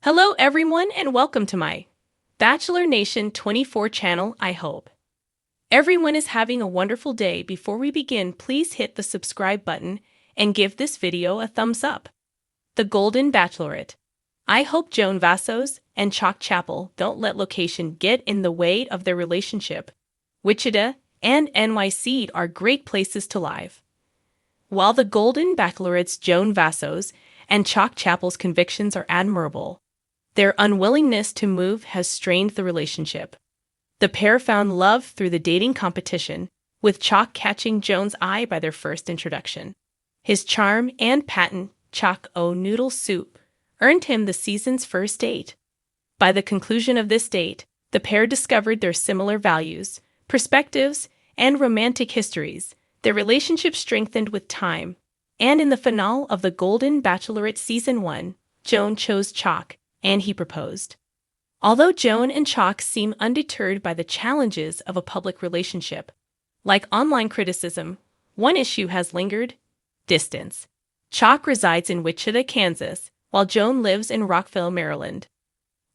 Hello everyone and welcome to my Bachelor Nation 24 channel. I hope everyone is having a wonderful day. Before we begin, please hit the subscribe button and give this video a thumbs up. The Golden Bachelorette. I hope Joan, Vassos, and Chock Chapple don't let location get in the way of their relationship. Wichita and NYC are great places to live. While the Golden Bachelorette's Joan, Vassos, and Chock Chapple's convictions are admirable, their unwillingness to move has strained the relationship. The pair found love through the dating competition, with Chock catching Joan's eye by their first introduction. His charm and patent Chock noodle soup earned him the season's first date. By the conclusion of this date, the pair discovered their similar values, perspectives, and romantic histories. Their relationship strengthened with time, and in the finale of the Golden Bachelorette Season 1, Joan chose Chock, and he proposed. Although Joan and Chock seem undeterred by the challenges of a public relationship, like online criticism, one issue has lingered: distance. Chock resides in Wichita, Kansas, while Joan lives in Rockville, Maryland.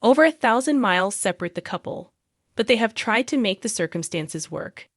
Over 1,000 miles separate the couple, but they have tried to make the circumstances work.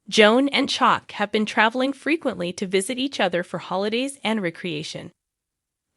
Joan and Chock have been traveling frequently to visit each other for holidays and recreation.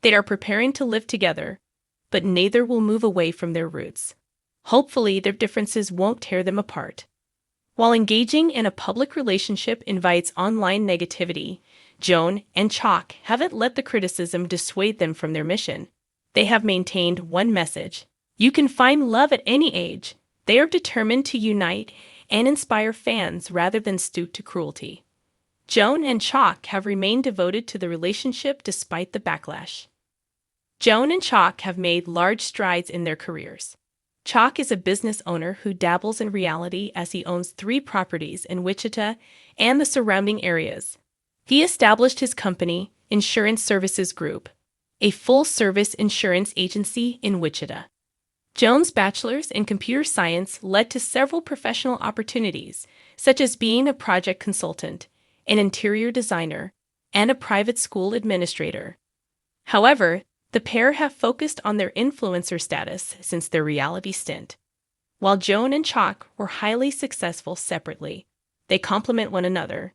They are preparing to live together, but neither will move away from their roots. Hopefully, their differences won't tear them apart. While engaging in a public relationship invites online negativity, Joan and Chock haven't let the criticism dissuade them from their mission. They have maintained one message: you can find love at any age. They are determined to unite and inspire fans rather than stoop to cruelty. Joan and Chock have remained devoted to the relationship despite the backlash. Joan and Chock have made large strides in their careers. Chock is a business owner who dabbles in reality as he owns 3 properties in Wichita and the surrounding areas. He established his company, Insurance Services Group, a full-service insurance agency in Wichita. Joan's bachelor's in computer science led to several professional opportunities, such as being a project consultant, an interior designer, and a private school administrator. However, the pair have focused on their influencer status since their reality stint. While Joan and Chock were highly successful separately, they complement one another.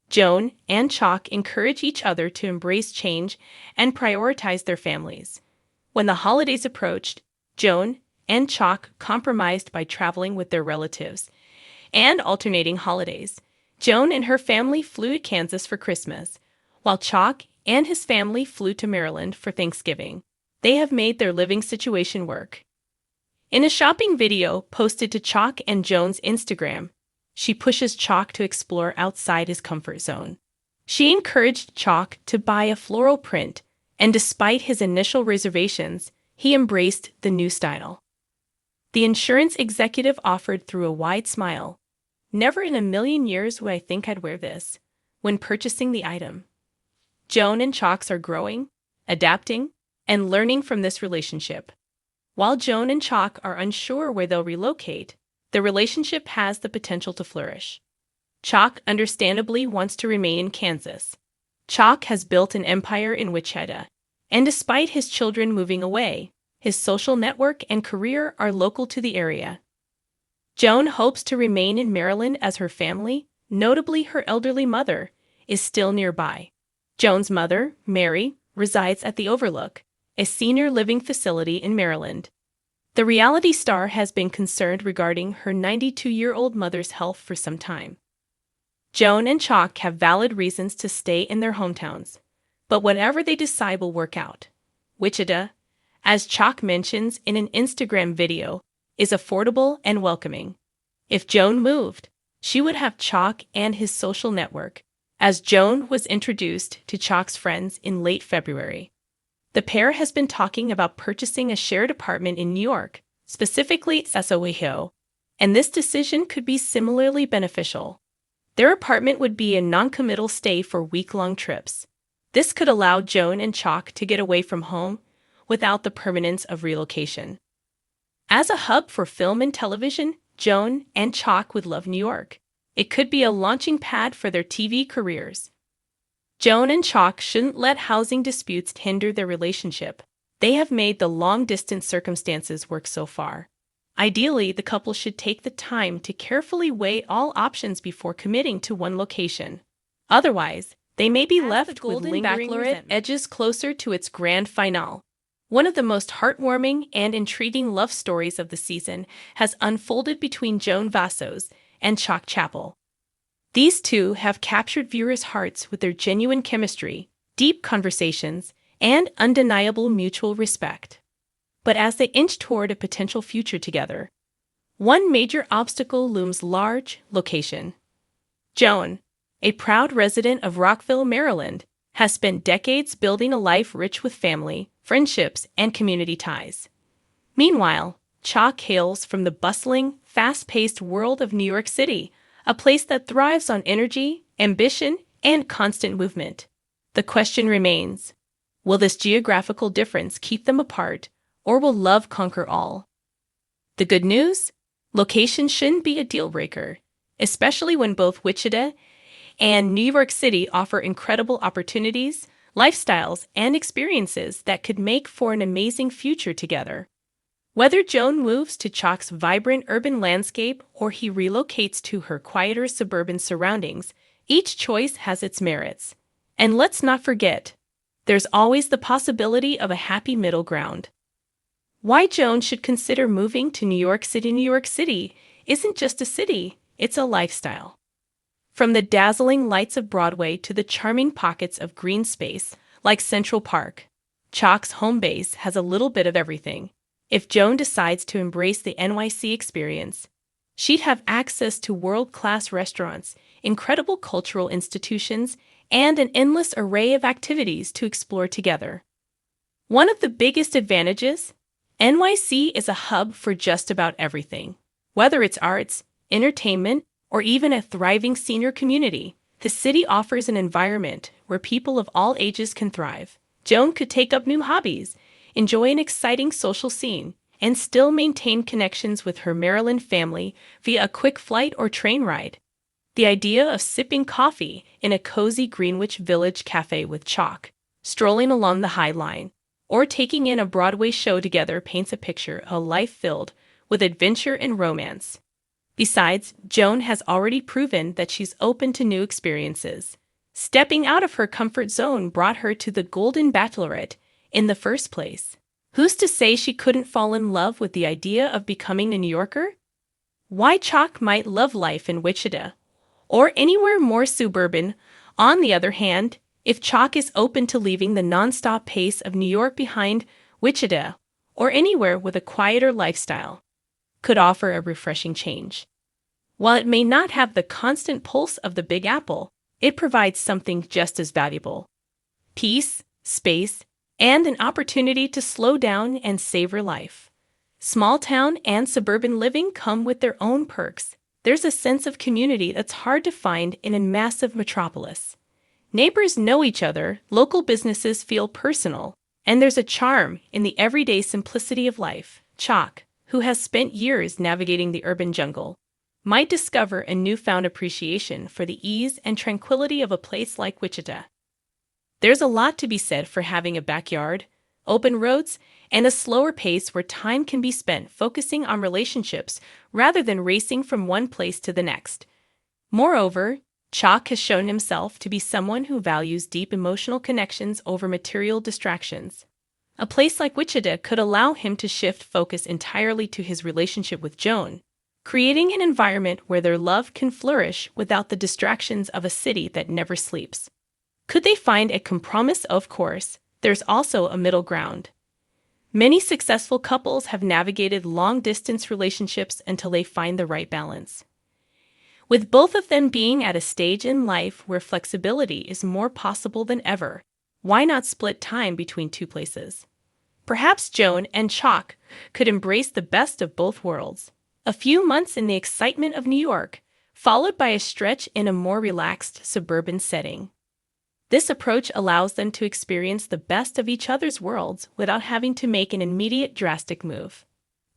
Joan and Chock encourage each other to embrace change and prioritize their families. When the holidays approached, Joan and Chock compromised by traveling with their relatives and alternating holidays. Joan and her family flew to Kansas for Christmas, while Chock and his family flew to Maryland for Thanksgiving. They have made their living situation work. In a shopping video posted to Chock and Joan's Instagram, she pushes Chock to explore outside his comfort zone. She encouraged Chock to buy a floral print, and despite his initial reservations, he embraced the new style. The insurance executive offered through a wide smile, "Never in a million years would I think I'd wear this," when purchasing the item. Joan and Chock are growing, adapting, and learning from this relationship. While Joan and Chock are unsure where they'll relocate, the relationship has the potential to flourish. Chock understandably wants to remain in Kansas. Chock has built an empire in Wichita, and despite his children moving away, his social network and career are local to the area. Joan hopes to remain in Maryland as her family, notably her elderly mother, is still nearby. Joan's mother, Mary, resides at the Overlook, a senior living facility in Maryland. The reality star has been concerned regarding her 92-year-old mother's health for some time. Joan and Chock have valid reasons to stay in their hometowns, but whatever they decide will work out. Wichita, as Chock mentions in an Instagram video, is affordable and welcoming. If Joan moved, she would have Chock and his social network, as Joan was introduced to Chock's friends in late February. The pair has been talking about purchasing a shared apartment in New York, specifically Vassos, and this decision could be similarly beneficial. Their apartment would be a non-committal stay for week-long trips. This could allow Joan and Chock to get away from home without the permanence of relocation. As a hub for film and television, Joan and Chock would love New York. It could be a launching pad for their TV careers. Joan and Chock shouldn't let housing disputes hinder their relationship. They have made the long-distance circumstances work so far. Ideally, the couple should take the time to carefully weigh all options before committing to one location. Otherwise, they may be left with lingering Bachelorette edges closer to its grand finale. One of the most heartwarming and intriguing love stories of the season has unfolded between Joan Vassos and Chock Chapple. These two have captured viewers' hearts with their genuine chemistry, deep conversations, and undeniable mutual respect. But as they inch toward a potential future together, one major obstacle looms large: location. Joan, a proud resident of Rockville, Maryland, has spent decades building a life rich with family, friendships, and community ties. Meanwhile, Chock hails from the bustling, fast-paced world of New York City, a place that thrives on energy, ambition, and constant movement. The question remains, will this geographical difference keep them apart, or will love conquer all? The good news? Location shouldn't be a deal-breaker, especially when both Wichita and New York City offer incredible opportunities, lifestyles, and experiences that could make for an amazing future together. Whether Joan moves to Chock's vibrant urban landscape or he relocates to her quieter suburban surroundings, each choice has its merits. And let's not forget, there's always the possibility of a happy middle ground. Why Joan should consider moving to New York City isn't just a city, it's a lifestyle. From the dazzling lights of Broadway to the charming pockets of green space, like Central Park, Chock's home base has a little bit of everything. If Joan decides to embrace the NYC experience, she'd have access to world-class restaurants, incredible cultural institutions, and an endless array of activities to explore together. One of the biggest advantages? NYC is a hub for just about everything. Whether it's arts, entertainment, or even a thriving senior community, the city offers an environment where people of all ages can thrive. Joan could take up new hobbies, enjoy an exciting social scene, and still maintain connections with her Maryland family via a quick flight or train ride. The idea of sipping coffee in a cozy Greenwich Village cafe with Chock, strolling along the High Line, or taking in a Broadway show together paints a picture of a life filled with adventure and romance. Besides, Joan has already proven that she's open to new experiences. Stepping out of her comfort zone brought her to the Golden Bachelorette in the first place. Who's to say she couldn't fall in love with the idea of becoming a New Yorker? Why Chock might love life in Wichita, or anywhere more suburban. On the other hand, if Chock is open to leaving the nonstop pace of New York behind, Wichita, or anywhere with a quieter lifestyle, could offer a refreshing change. While it may not have the constant pulse of the Big Apple, it provides something just as valuable: peace, space, and an opportunity to slow down and savor life. Small town and suburban living come with their own perks. There's a sense of community that's hard to find in a massive metropolis. Neighbors know each other, local businesses feel personal, and there's a charm in the everyday simplicity of life. Chock, who has spent years navigating the urban jungle, might discover a newfound appreciation for the ease and tranquility of a place like Wichita. There's a lot to be said for having a backyard, open roads, and a slower pace where time can be spent focusing on relationships rather than racing from one place to the next. Moreover, Chock has shown himself to be someone who values deep emotional connections over material distractions. A place like Wichita could allow him to shift focus entirely to his relationship with Joan, creating an environment where their love can flourish without the distractions of a city that never sleeps. Could they find a compromise? Of course, there's also a middle ground. Many successful couples have navigated long-distance relationships until they find the right balance. With both of them being at a stage in life where flexibility is more possible than ever, why not split time between two places? Perhaps Joan and Chock could embrace the best of both worlds. A few months in the excitement of New York, followed by a stretch in a more relaxed suburban setting. This approach allows them to experience the best of each other's worlds without having to make an immediate drastic move.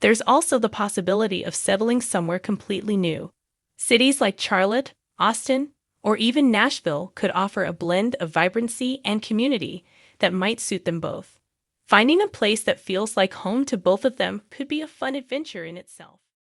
There's also the possibility of settling somewhere completely new. Cities like Charlotte, Austin, or even Nashville could offer a blend of vibrancy and community that might suit them both. Finding a place that feels like home to both of them could be a fun adventure in itself.